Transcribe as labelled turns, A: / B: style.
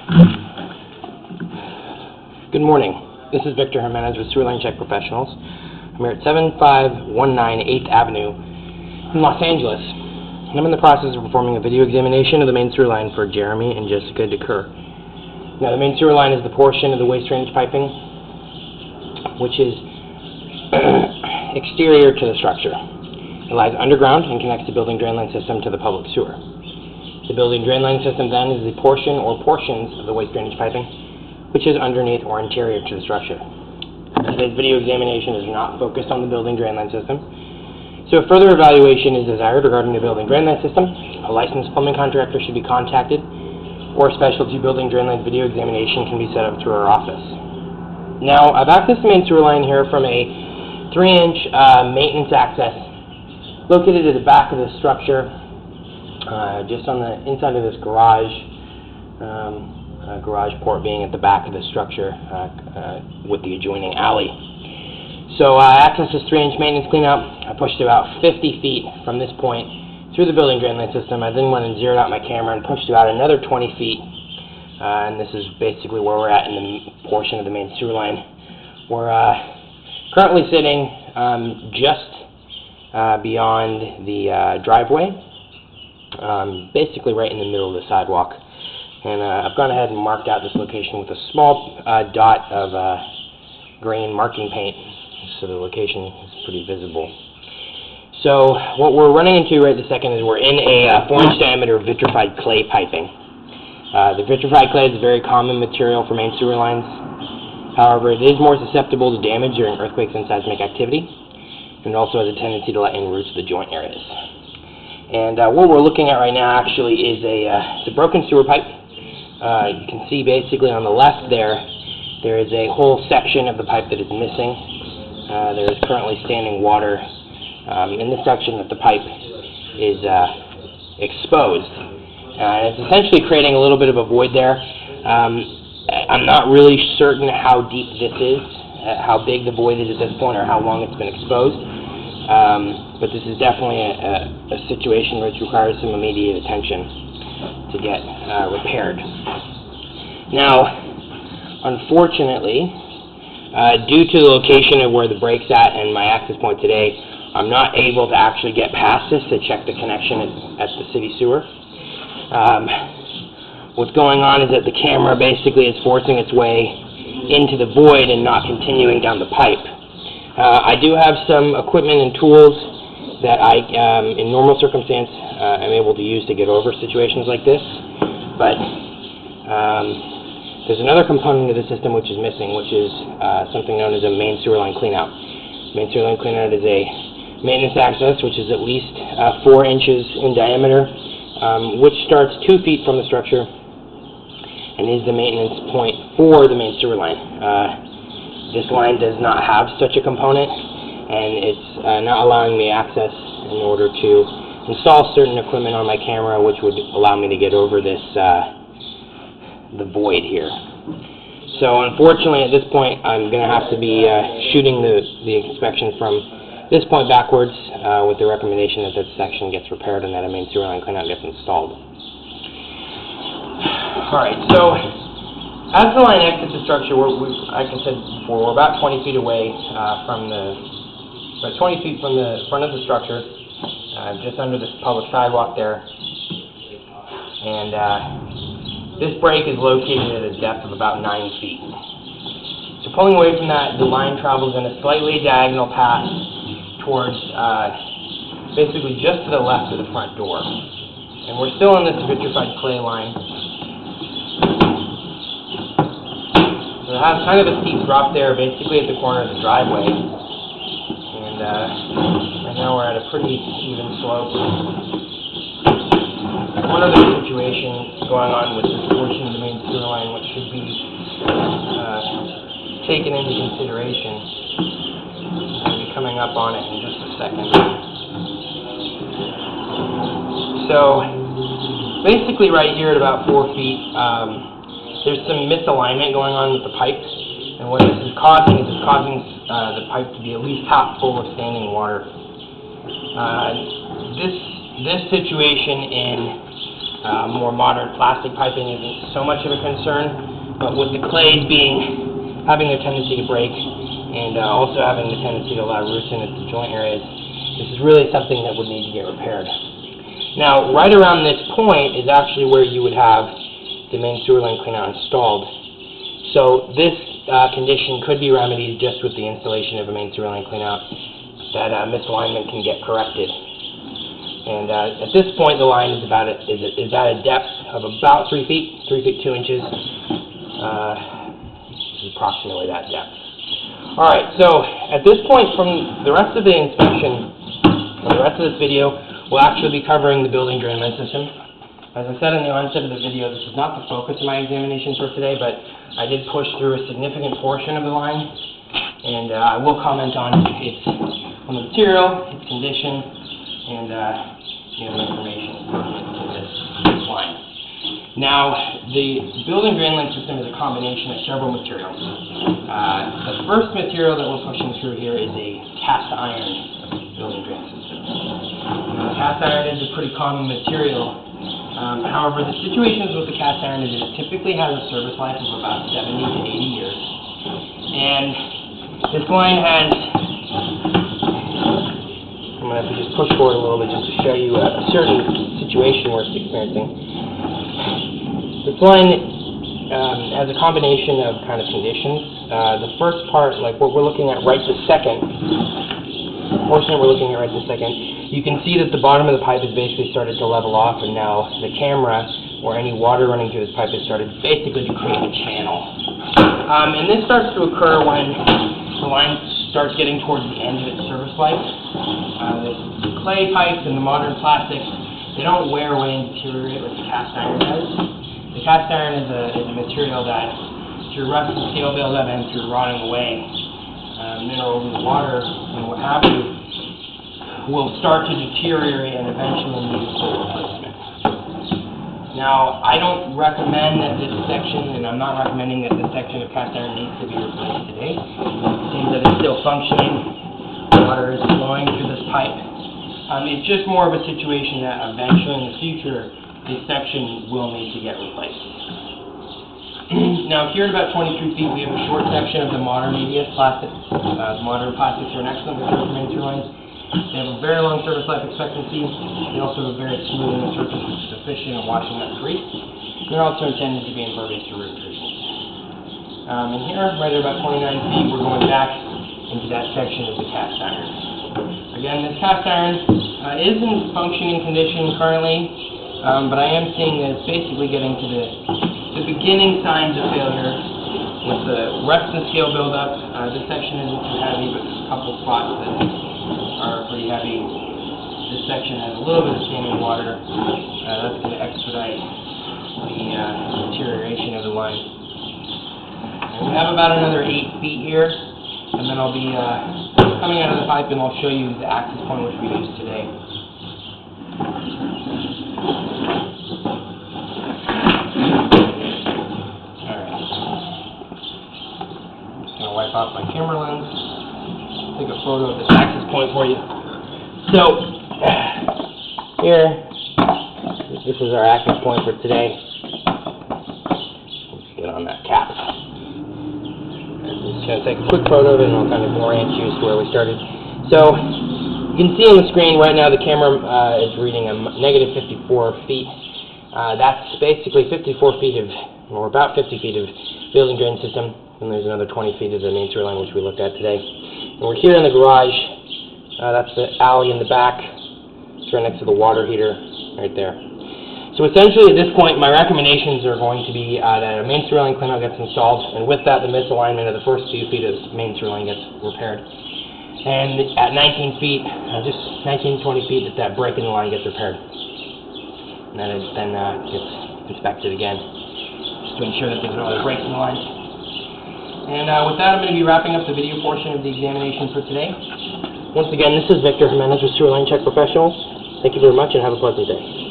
A: Good morning. This is Victor Jimenez with Sewer Line Check Professionals. I'm here at 7519 8th Avenue in Los Angeles. And I'm in the process of performing a video examination of the main sewer line for Jeremy and Jessica DeCur. Now, the main sewer line is the portion of the waste drainage piping which is exterior to the structure. It lies underground and connects the building drain line system to the public sewer. The building drain line system then is the portion or portions of the waste drainage piping which is underneath or interior to the structure. Today's video examination is not focused on the building drain line system. So if further evaluation is desired regarding the building drain line system, a licensed plumbing contractor should be contacted, or a specialty building drain line video examination can be set up through our office. Now, I've accessed the main sewer line here from a 3-inch maintenance access located at the back of the structure, just on the inside of this garage. Garage port being at the back of the structure with the adjoining alley. So I accessed this 3-inch maintenance cleanout. I pushed about 50 feet from this point through the building drain line system. I then went and zeroed out my camera and pushed about another 20 feet. And this is basically where we're at in the portion of the main sewer line. We're currently sitting just beyond the driveway, basically right in the middle of the sidewalk. And I've gone ahead and marked out this location with a small dot of green marking paint, so the location is pretty visible. So what we're running into right this second is we're in a 4-inch diameter vitrified clay piping. The vitrified clay is a very common material for main sewer lines. However, it is more susceptible to damage during earthquakes and seismic activity, and it also has a tendency to let in roots to the joint areas. And what we're looking at right now actually is it's a broken sewer pipe. You can see basically on the left there is a whole section of the pipe that is missing. There is currently standing water in the section that the pipe is exposed. And it's essentially creating a little bit of a void there. I'm not really certain how deep this is, how big the void is at this point, or how long it's been exposed. But this is definitely a situation which requires some immediate attention to get repaired. Now, unfortunately, due to the location of where the break's at and my access point today, I'm not able to actually get past this to check the connection at the city sewer. What's going on is that the camera basically is forcing its way into the void and not continuing down the pipe. I do have some equipment and tools that I, in normal circumstance, am able to use to get over situations like this, but there's another component of the system which is missing, which is something known as a main sewer line cleanout. Main sewer line cleanout is a maintenance access which is at least 4 inches in diameter, which starts 2 feet from the structure and is the maintenance point for the main sewer line. This line does not have such a component, and it's not allowing me access in order to install certain equipment on my camera which would allow me to get over this the void here. So unfortunately at this point I'm going to have to be shooting the inspection from this point backwards with the recommendation that this section gets repaired and that a main sewer line cleanout gets installed. Alright, so as the line exits the structure, like I said before, we're about 20 feet away from the 20 feet from the front of the structure, just under this public sidewalk there. And this break is located at a depth of about 9 feet. So pulling away from that, the line travels in a slightly diagonal path towards basically just to the left of the front door. And we're still on this vitrified clay line. So it has kind of a steep drop there, basically at the corner of the driveway. And right now we're at a pretty even slope. One other situation going on with this portion of the main sewer line which should be taken into consideration. I'll be coming up on it in just a second. So basically right here at about 4 feet, there's some misalignment going on with the pipe. And what this is causing is the pipe to be at least half full of standing water. This situation in More modern plastic piping isn't so much of a concern, but with the clays having a tendency to break and also having the tendency to allow roots in at the joint areas, this is really something that would need to get repaired. Now, right around this point is actually where you would have the main sewer line cleanout installed. So this condition could be remedied just with the installation of a main sewer line cleanout. That misalignment can get corrected. And at this point, the line is at a depth of about 3 feet, 3 feet 2 inches. This is approximately that depth. All right, so at this point, from the rest of the inspection, or the rest of this video, we'll actually be covering the building drainage system. As I said in the onset of the video, this is not the focus of my examination for today, but I did push through a significant portion of the line, and I will comment on the material, its condition, and information to this line. Now, the building drain line system is a combination of several materials. The first material that we're pushing through here is a cast iron building drain system. Cast iron is a pretty common material. However, the situations with the cast iron is it typically has a service life of about 70 to 80 years. And this line has, I'm going to have to just push forward a little bit just to show you a certain situation we're experiencing. This line has a combination of kind of conditions. The first part, like what we're looking at right this second, you can see that the bottom of the pipe has basically started to level off, and now the camera or any water running through this pipe has started basically to create a channel. And this starts to occur when the line starts getting towards the end of its service life. The clay pipes and the modern plastics, they don't wear away and deteriorate like the cast iron does. The cast iron is a material that, through rust and scale buildup and through rotting away, minerals in the water and what have you, will start to deteriorate and eventually need full replacement. Now, I don't recommend that this section, and I'm not recommending that this section of cast iron needs to be replaced today. It seems that it's still functioning. Water is flowing through this pipe. It's just more of a situation that eventually in the future, this section will need to get replaced. Now, here at about 23 feet, we have a short section of the modern ABS plastics. Modern plastics are an excellent material for main sewer lines. They have a very long service life expectancy. They also have a very smooth inner surface, which is efficient in washing up grease. They're also intended to be impervious to root intrusions. And here, right at about 29 feet, we're going back into that section of the cast iron. Again, this cast iron is in functioning condition currently, but I am seeing that it's basically getting to the beginning signs of failure with the rust and scale buildup. This section isn't too heavy, but there's a couple spots that are pretty heavy. This section has a little bit of standing water. That's going to expedite the deterioration of the line. And we have about another 8 feet here, and then I'll be coming out of the pipe and I'll show you the access point which we used today. Wipe off my camera lens, take a photo of this access point for you. So, here, this is our access point for today. Let's get on that cap. I'm just going to take a quick photo of it and I'll kind of orient you to where we started. So, you can see on the screen right now the camera is reading a negative 54 feet. That's basically 54 feet of, or about 50 feet of building drain system. And there's another 20 feet of the main sewer line, which we looked at today. And we're here in the garage. That's the alley in the back. It's right next to the water heater right there. So essentially, at this point, my recommendations are going to be that a main sewer line cleanout gets installed, and with that, the misalignment of the first 2 feet of main sewer line gets repaired. And at 19 feet, just 19, 20 feet, that break in the line gets repaired. And then it gets inspected again, just to ensure that there's no other breaks in the line. And with that, I'm going to be wrapping up the video portion of the examination for today. Once again, this is Victor Jimenez with Sewer Line Check Professionals. Thank you very much and have a pleasant day.